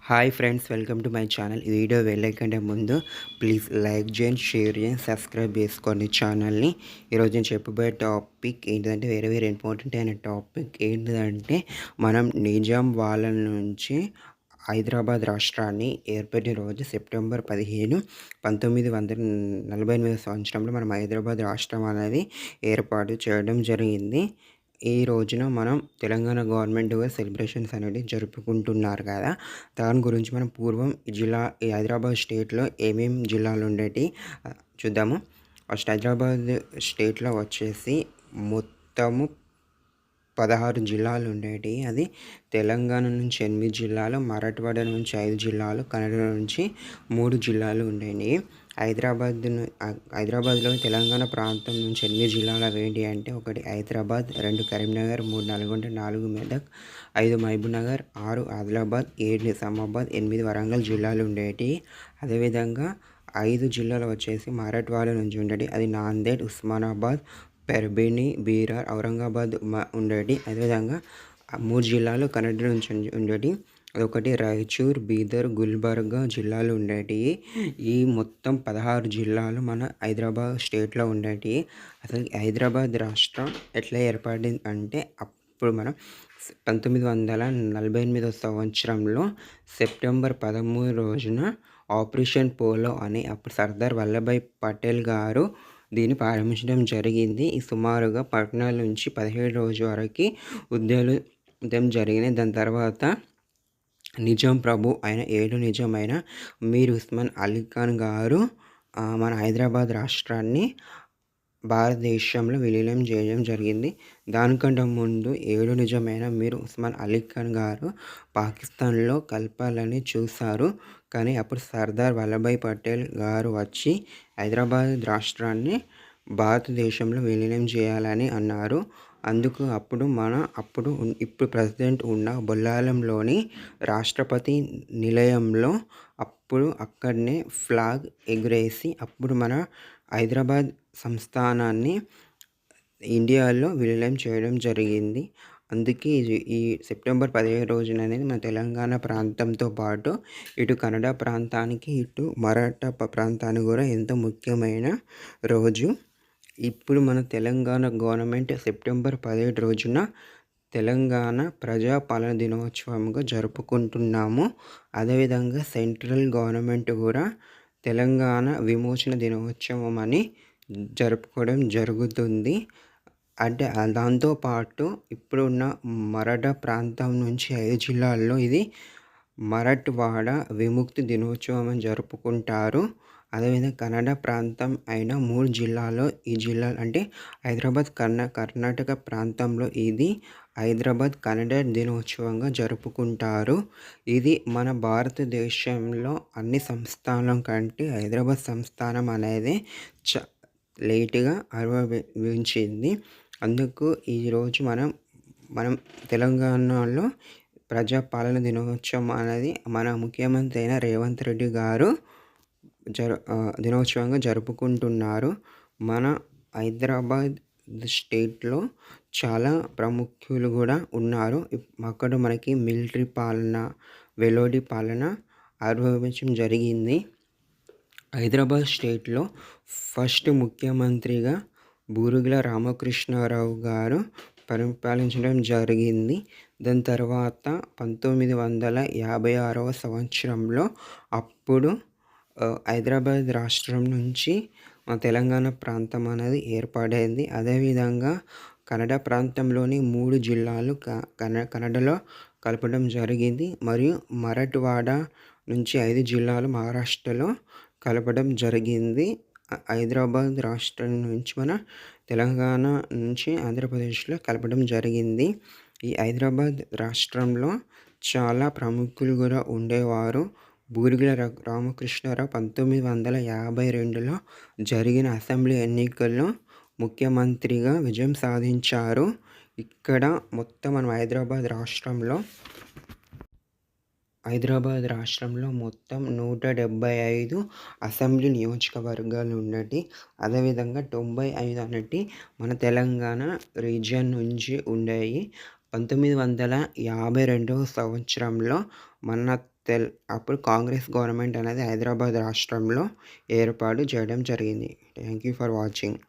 Hi friends, welcome to my channel. ఈ video వెళ్ళకంటే ముందు please like చేయండి, షేర్ చేయండి, సబ్స్క్రైబ్ చేసుకోండి ఛానల్ని. ఈరోజు నేను చెప్పబోయే టాపిక్ ఏంటిదంటే వేరే ఇంపార్టెంట్ అయిన టాపిక్ ఏంటిదంటే మనం నిజాం వాళ్ళ నుంచి హైదరాబాద్ రాష్ట్రాన్ని ఏర్పడిన రోజు సెప్టెంబర్ 15, 1948 సంవత్సరంలో మనం హైదరాబాద్ రాష్ట్రం అనేది ఏర్పాటు చేయడం జరిగింది. ఈ రోజున మనం తెలంగాణ గవర్నమెంట్ సెలబ్రేషన్స్ అనేది జరుపుకుంటున్నారు కదా. దాని గురించి మనం పూర్వం ఈ హైదరాబాద్ స్టేట్లో ఏమేమి జిల్లాలు ఉండేటి చూద్దాము. ఫస్ట్ హైదరాబాద్ స్టేట్లో వచ్చేసి మొత్తము 16 జిల్లాలు ఉండేటి. అది తెలంగాణ నుంచి 8 జిల్లాలు, మరాఠవాడ నుంచి 5 జిల్లాలు, కన్నడ నుంచి 3 జిల్లాలు ఉండేవి. హైదరాబాద్లో తెలంగాణ ప్రాంతం నుంచి 8 జిల్లాలు ఏంటి అంటే 1 హైదరాబాద్, 2 కరీంనగర్, 3 నల్గొండ, 4 మెదక్, 5 మహబూబ్నగర్, 6 ఆదిలాబాద్, 7 నిజామాబాద్, 8 వరంగల్ జిల్లాలు ఉండేటి. అదేవిధంగా 5 జిల్లాలు వచ్చేసి మరాఠవాడ నుంచి ఉండేటి. అది నాందేడ్, ఉస్మానాబాద్, పెర్బిని, బీరార్, ఔరంగాబాద్ ఉండేటి. అదేవిధంగా 3 జిల్లాలు కన్నడ నుంచి ఉండేటి. అదొకటి రాయచూర్, బీదర్, గుల్బర్గా జిల్లాలు ఉండేటి. ఈ మొత్తం 16 జిల్లాలు మన హైదరాబాద్ స్టేట్లో ఉండేటి. అసలు హైదరాబాద్ రాష్ట్రం ఎట్లా ఏర్పడింది అంటే అప్పుడు మనం 1948 సంవత్సరంలో సెప్టెంబర్ 13 రోజున ఆపరేషన్ పోలో అని అప్పుడు సర్దార్ వల్లభాయ్ పటేల్ గారు దీన్ని ప్రారంభించడం జరిగింది. ఈ సుమారుగా 14 నుంచి 17 రోజు వరకు ఉద్యమం జరిగినాయి. దాని తర్వాత నిజాం ప్రభు అయిన 7 నిజాం అయిన మీర్ ఉస్మాన్ అలీ ఖాన్ గారు మన హైదరాబాద్ రాష్ట్రాన్ని భారతదేశంలో విలీనం చేయడం జరిగింది. దానికంటే ముందు 7 నిజమైన మీర్ ఉస్మాన్ అలీ ఖాన్ గారు పాకిస్తాన్లో కలపాలని చూశారు. కానీ అప్పుడు సర్దార్ వల్లభాయ్ పటేల్ గారు వచ్చి హైదరాబాద్ రాష్ట్రాన్ని భారతదేశంలో విలీనం చేయాలని అన్నారు. అందుకు ఇప్పుడు ప్రెసిడెంట్ ఉన్న బొల్లారంలోని రాష్ట్రపతి నిలయంలో అక్కడనే ఫ్లాగ్ ఎగురేసి అప్పుడు మన హైదరాబాద్ సంస్థానాన్ని ఇండియాలో విలీనం చేయడం జరిగింది. అందుకే ఈ సెప్టెంబర్ 15 రోజున అనేది మన తెలంగాణ ప్రాంతంతో పాటు ఇటు కన్నడ ప్రాంతానికి, ఇటు మరాఠా ప్రాంతానికి కూడా ఎంతో ముఖ్యమైన రోజు. ఇప్పుడు మన తెలంగాణ గవర్నమెంట్ సెప్టెంబర్ 17 రోజున తెలంగాణ ప్రజాపాలన దినోత్సవంగా జరుపుకుంటున్నాము. అదేవిధంగా సెంట్రల్ గవర్నమెంట్ కూడా తెలంగాణ విమోచన దినోత్సవం అని జరుపుకోవడం జరుగుతుంది. అంటే దాంతోపాటు ఇప్పుడున్న మరాఠా ప్రాంతం నుంచి 5 జిల్లాల్లో ఇది మరాఠవాడ విముక్తి దినోత్సవం అని జరుపుకుంటారు. అదేవిధంగా కన్నడ ప్రాంతం అయిన 3 జిల్లాలో ఈ జిల్లాలు అంటే హైదరాబాద్ కర్ణాటక ప్రాంతంలో ఇది హైదరాబాద్ కన్నడ దినోత్సవంగా జరుపుకుంటారు. ఇది మన భారతదేశంలో అన్ని సంస్థానం కంటే హైదరాబాద్ సంస్థానం అనేది లేటుగా ఆవిర్భవించింది. అందుకు ఈరోజు మనం తెలంగాణలో ప్రజాపాలన దినోత్సవం అనేది మన ముఖ్యమంత్రి అయిన రేవంత్ రెడ్డి గారు దినోత్సవంగా జరుపుకుంటున్నారు. మన హైదరాబాద్ స్టేట్లో చాలా ప్రముఖులు కూడా ఉన్నారు. అక్కడ మనకి మిలిటరీ పాలన, వెలోడి పాలన ఆవిర్భవించడం జరిగింది. హైదరాబాద్ స్టేట్లో ఫస్ట్ ముఖ్యమంత్రిగా బూరుగుల రామకృష్ణారావు గారు పరిపాలించడం జరిగింది. దాని తర్వాత 1956 సంవత్సరంలో అప్పుడు హైదరాబాద్ రాష్ట్రం నుంచి తెలంగాణ ప్రాంతం అనేది ఏర్పడింది. అదేవిధంగా కన్నడ ప్రాంతంలోని 3 జిల్లాలు కన్నడలో కలపడం జరిగింది. మరియు మరాఠవాడ నుంచి 5 జిల్లాలు మహారాష్ట్రలో కలపడం జరిగింది. హైదరాబాద్ రాష్ట్రం నుంచి మన తెలంగాణ నుంచి ఆంధ్రప్రదేశ్లో కలపడం జరిగింది. ఈ హైదరాబాద్ రాష్ట్రంలో చాలా ప్రముఖులు కూడా ఉండేవారు. బూరుగుల రామకృష్ణారావు 1952లో జరిగిన అసెంబ్లీ ఎన్నికల్లో ముఖ్యమంత్రిగా విజయం సాధించారు. ఇక్కడ మొత్తం మనం హైదరాబాద్ రాష్ట్రంలో మొత్తం 175 అసెంబ్లీ నియోజకవర్గాలు ఉన్నటి. అదేవిధంగా 95 అనేటి మన తెలంగాణ రీజియన్ నుంచి ఉండేవి. 1952 సంవత్సరంలో మన అప్పుడు కాంగ్రెస్ గవర్నమెంట్ అనేది హైదరాబాద్ రాష్ట్రంలో ఏర్పాటు చేయడం జరిగింది. Thank you for watching.